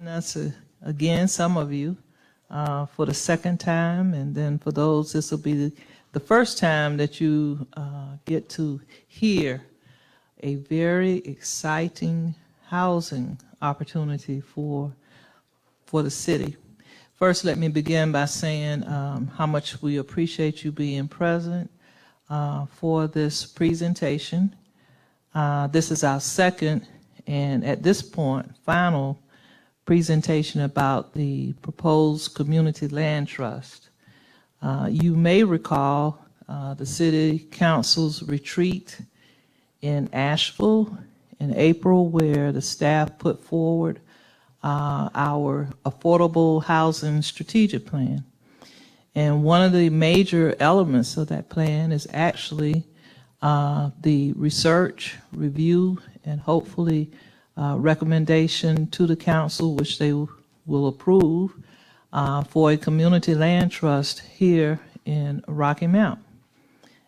Us again, some of you, for the second time, and then for those, this will be the first time that you get to hear a very exciting housing opportunity for the city. First, let me begin by saying how much we appreciate you being present for this presentation. This is our second, and at this point, final presentation about the proposed community land trust. You may recall the City Council's retreat in Asheville in April, where the staff put forward our affordable housing strategic plan. And one of the major elements of that plan is actually the research, review, and hopefully recommendation to the council, which they will approve, for a community land trust here in Rocky Mount.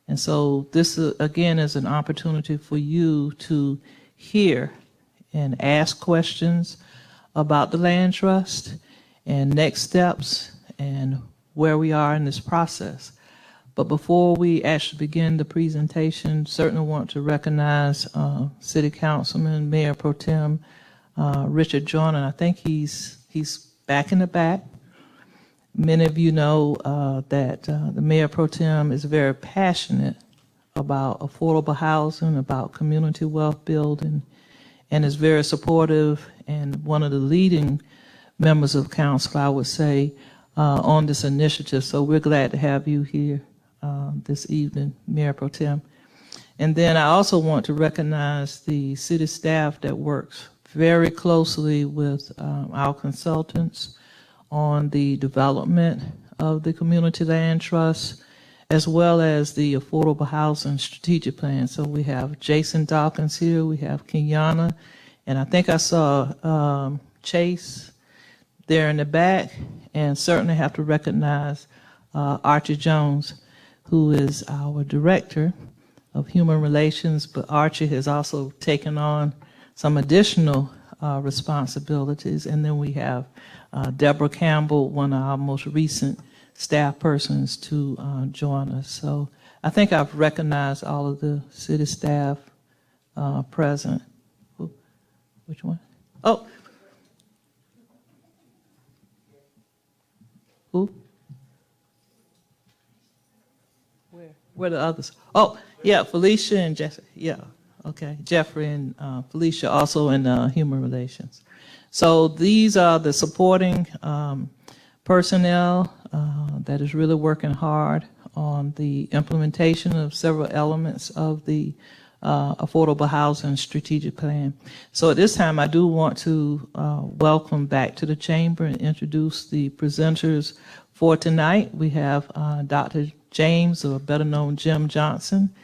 And so this, again, is an opportunity for you to hear and ask questions about the land trust and next steps and where we are in this process. But before we actually begin the presentation, certainly want to recognize City Councilman, Mayor Pro Tem Richard Joyner. I think he's back in the back. Many of you know that the Mayor Pro Tem is very passionate about affordable housing, about community wealth building, and is very supportive and one of the leading members of council, I would say, on this initiative. So we're glad to have you here this evening, Mayor Pro Tem. And then I also want to recognize the city staff that works very closely with our consultants on the development of the community land trust, as well as the affordable housing strategic plan. So we have Jason Dawkins here, we have Kenyana, and I think I saw Chase there in the back, and certainly have to recognize Archie Jones, who is our Director of Human Relations, but Archie has also taken on some additional responsibilities. And then we have Deborah Campbell, one of our most recent staff persons, to join us. So I think I've recognized all of the city staff present. Which one? Oh. Who? Where are the others? Oh, yeah, Felicia and Jessica. Yeah, okay. Jeffrey and Felicia also in Human Relations. So these are the supporting personnel that is really working hard on the implementation of several elements of the affordable housing strategic plan. So at this time, I do want to welcome back to the chamber and introduce the presenters for tonight. We have Dr. James, or better known Jim Johnson,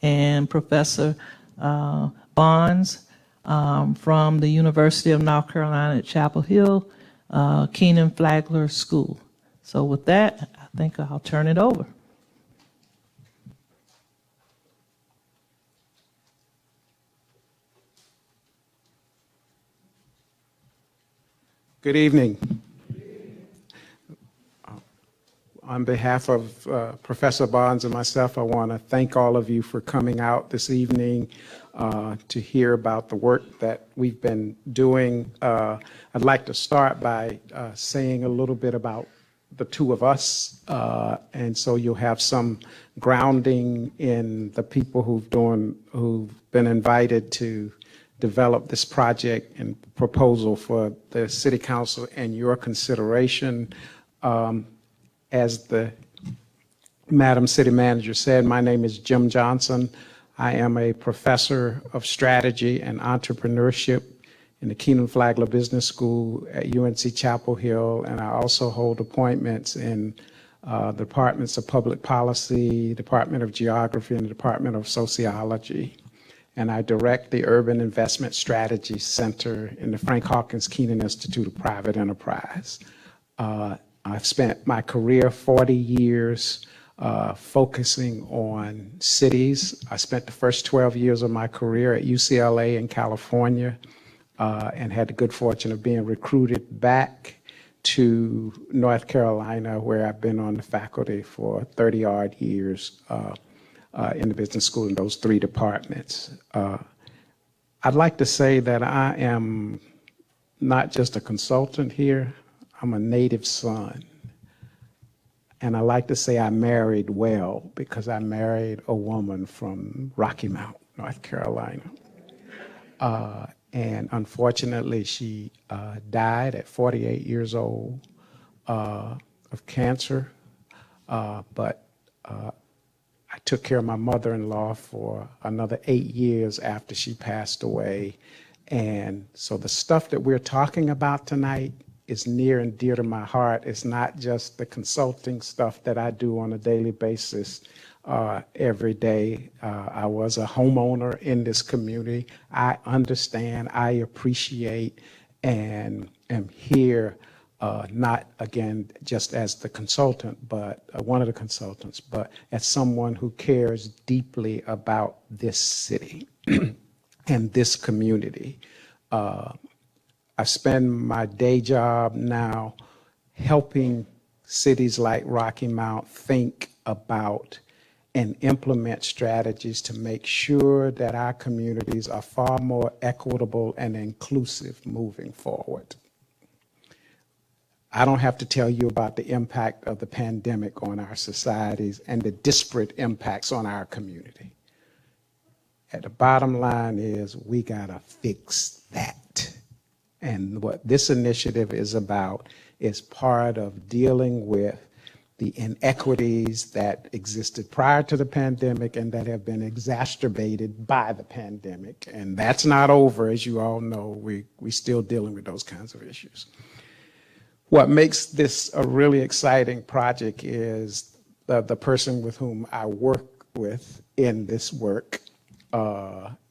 and Professor Bonds from the University of North Carolina at Chapel Hill, Kenan Flagler School. So with that, I think I'll turn it over. Good evening. On behalf of Professor Bonds and myself, I want to thank all of you for coming out this evening to hear about the work that we've been doing. I'd like to start by saying a little bit about the two of us, and so you'll have some grounding in the people who've been invited to develop this project and proposal for the City Council and your consideration. As the Madam City Manager said, my name is Jim Johnson. I am a professor of strategy and entrepreneurship in the Kenan Flagler Business School at UNC Chapel Hill, and I also hold appointments in the Departments of Public Policy, Department of Geography, and the Department of Sociology. And I direct the Urban Investment Strategy Center in the Frank Hawkins Kenan Institute of Private Enterprise. I've spent my career, 40 years, focusing on cities. I spent the first 12 years of my career at UCLA in California, and had the good fortune of being recruited back to North Carolina, where I've been on the faculty for 30-odd years in the business school in those three departments. I'd like to say that I am not just a consultant here, I'm a native son. And I like to say I married well because I married a woman from Rocky Mount, North Carolina. And unfortunately, she died at 48 years old of cancer. But I took care of my mother-in-law for another 8 years after she passed away. And so the stuff that we're talking about tonight is near and dear to my heart. It's not just the consulting stuff that I do on a daily basis every day. I was a homeowner in this community. I understand, I appreciate, and am here not, again, just as the consultant, but one of the consultants, but as someone who cares deeply about this city and this community. I spend my day job now helping cities like Rocky Mount think about and implement strategies to make sure that our communities are far more equitable and inclusive moving forward. I don't have to tell you about the impact of the pandemic on our societies and the disparate impacts on our community. And the bottom line is we gotta fix that. And what this initiative is about is part of dealing with the inequities that existed prior to the pandemic and that have been exacerbated by the pandemic. And that's not over, as you all know. We're still dealing with those kinds of issues. What makes this a really exciting project is the person with whom I work with in this work.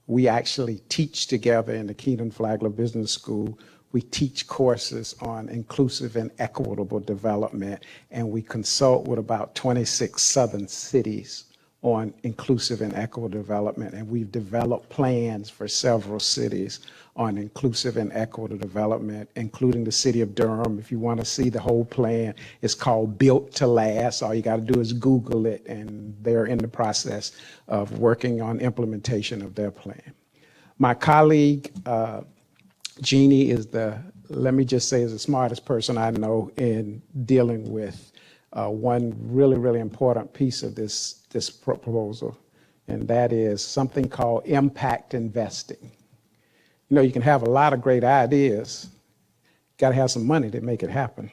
We actually teach together in the Keenan Flagler Business School. We teach courses on inclusive and equitable development, and we consult with about 26 southern cities on inclusive and equitable development, and we've developed plans for several cities on inclusive and equitable development, including the city of Durham. If you want to see the whole plan, it's called Built to Last. All you got to do is Google it, and they're in the process of working on implementation of their plan. My colleague, Jeannie, is let me just say, is the smartest person I know in dealing with one really, really important piece of this proposal, and that is something called impact investing. You know, you can have a lot of great ideas, got to have some money to make it happen.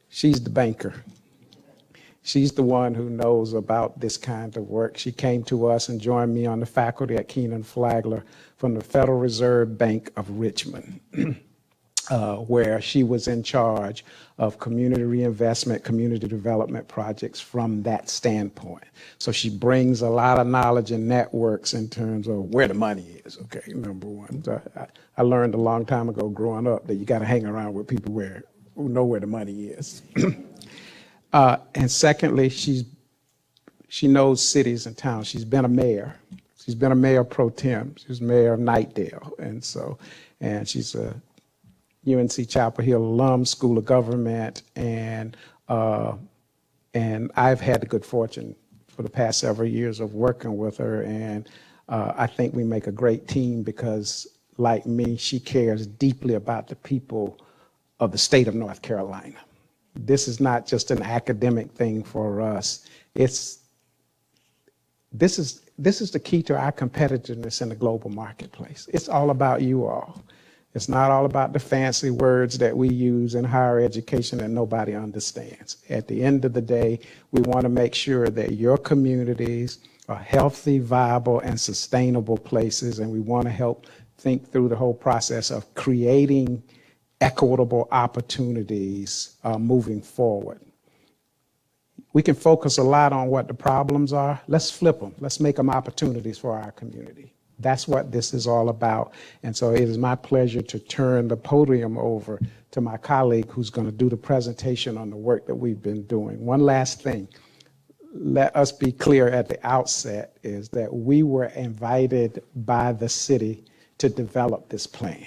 She's the banker. She's the one who knows about this kind of work. She came to us and joined me on the faculty at Keenan Flagler from the Federal Reserve Bank of Richmond, where she was in charge of community reinvestment, community development projects from that standpoint. So she brings a lot of knowledge and networks in terms of where the money is, okay, number one. So I learned a long time ago growing up that you got to hang around with people who know where the money is. And secondly, she knows cities and towns. She's been a mayor. She's been a mayor pro tem. She was mayor of Knightdale. And she's a UNC Chapel Hill alum, School of Government, and I've had the good fortune for the past several years of working with her, and I think we make a great team because, like me, she cares deeply about the people of the state of North Carolina. This is not just an academic thing for us. This is the key to our competitiveness in the global marketplace. It's all about you all. It's not all about the fancy words that we use in higher education that nobody understands. At the end of the day, we want to make sure that your communities are healthy, viable, and sustainable places, and we want to help think through the whole process of creating equitable opportunities moving forward. We can focus a lot on what the problems are. Let's flip them. Let's make them opportunities for our community. That's what this is all about. And so it is my pleasure to turn the podium over to my colleague who's going to do the presentation on the work that we've been doing. One last thing. Let us be clear at the outset is that we were invited by the city to develop this plan,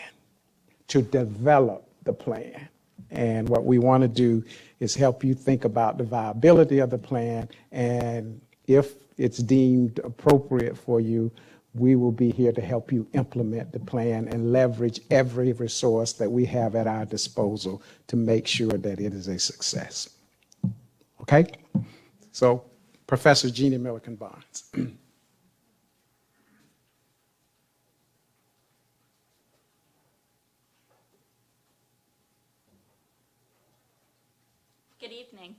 to develop the plan. And what we want to do is help you think about the viability of the plan, and if it's deemed appropriate for you, we will be here to help you implement the plan and leverage every resource that we have at our disposal to make sure that it is a success. Okay? So, Professor Jeannie Milliken Barnes. Good evening.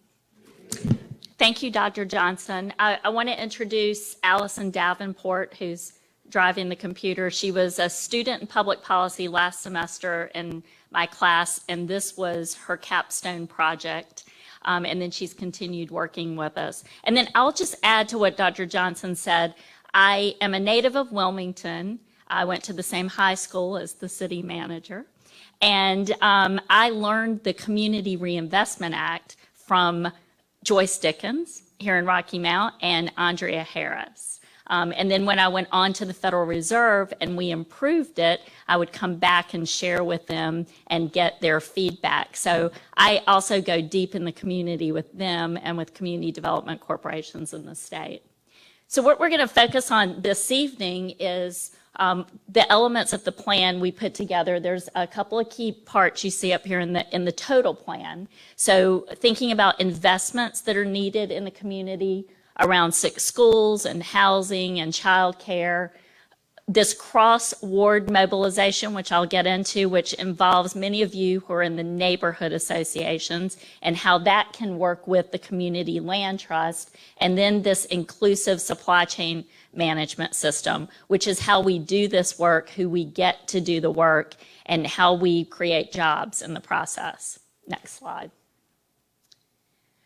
Thank you, Dr. Johnson. I want to introduce Allison Davenport, who's driving the computer. She was a student in public policy last semester in my class, and this was her capstone project. And then she's continued working with us. And then I'll just add to what Dr. Johnson said. I am a native of Wilmington. I went to the same high school as the city manager. And I learned the Community Reinvestment Act from Joyce Dickens here in Rocky Mount and Andrea Harris. And then when I went on to the Federal Reserve and we improved it, I would come back and share with them and get their feedback. So I also go deep in the community with them and with community development corporations in the state. So what we're going to focus on this evening is the elements of the plan we put together. There's a couple of key parts you see up here in the total plan. So thinking about investments that are needed in the community around 6 schools and housing and childcare. This cross-ward mobilization, which I'll get into, which involves many of you who are in the neighborhood associations and how that can work with the community land trust. And then this inclusive supply chain management system, which is how we do this work, who we get to do the work, and how we create jobs in the process. Next slide.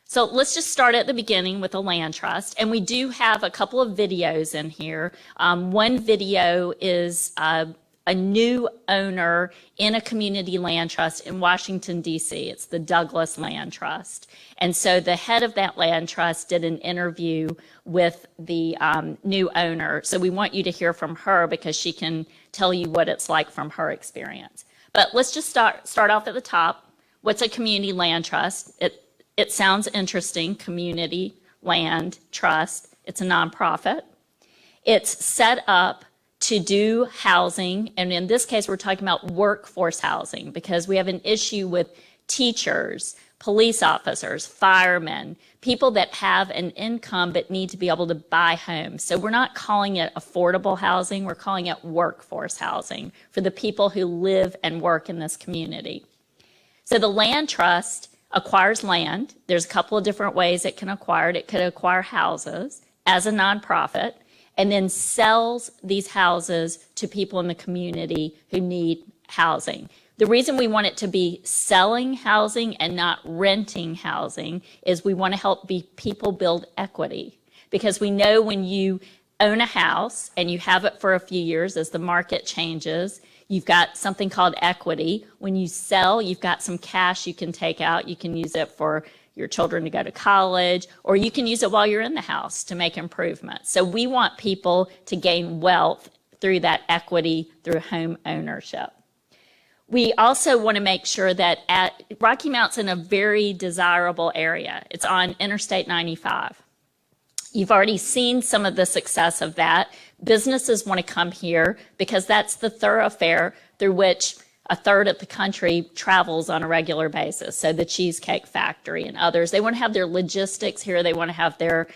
So let's just start at the beginning with the land trust. And we do have a couple of videos in here. One video is a new owner in a community land trust in Washington, D.C. It's the Douglas Land Trust. And so the head of that land trust did an interview with the new owner. So we want you to hear from her because she can tell you what it's like from her experience. But let's just start off at the top. What's a community land trust? It sounds interesting, community land trust. It's a nonprofit. It's set up to do housing, and in this case, we're talking about workforce housing because we have an issue with teachers, police officers, firemen, people that have an income but need to be able to buy homes. So we're not calling it affordable housing, we're calling it workforce housing for the people who live and work in this community. So the land trust acquires land. There's a couple of different ways it can acquire it. It could acquire houses as a nonprofit and then sells these houses to people in the community who need housing. The reason we want it to be selling housing and not renting housing is we want to help people build equity, because we know when you own a house and you have it for a few years as the market changes, you've got something called equity. When you sell, you've got some cash you can take out. You can use it for your children to go to college, or you can use it while you're in the house to make improvements. So we want people to gain wealth through that equity through home ownership. We also want to make sure that Rocky Mount's in a very desirable area. It's on Interstate 95. You've already seen some of the success of that. Businesses want to come here because that's the thoroughfare through which a third of the country travels on a regular basis. So the Cheesecake Factory and others, they want to have their logistics here. They want to have their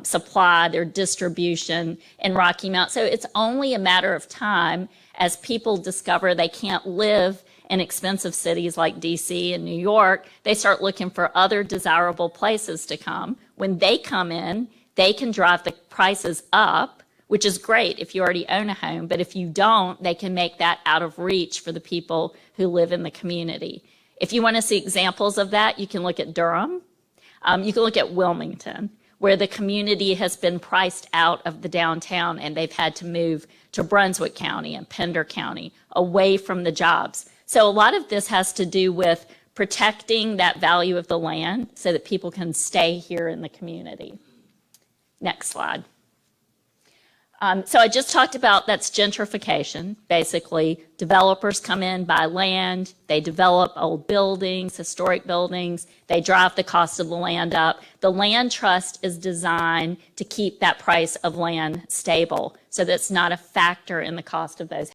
supply, their distribution in Rocky Mount. So it's only a matter of time as people discover they can't live in expensive cities like DC and New York. They start looking for other desirable places to come. When they come in, they can drive the prices up, which is great if you already own a home. But if you don't, they can make that out of reach for the people who live in the community. If you want to see examples of that, you can look at Durham. You can look at Wilmington, where the community has been priced out of the downtown and they've had to move to Brunswick County and Pender County, away from the jobs. So a lot of this has to do with protecting that value of the land so that people can stay here in the community. Next slide. So I just talked about that's gentrification. Basically, developers come in, buy land, they develop old buildings, historic buildings, they drive the cost of the land up. The land trust is designed to keep that price of land stable, so that's not a factor in the cost of those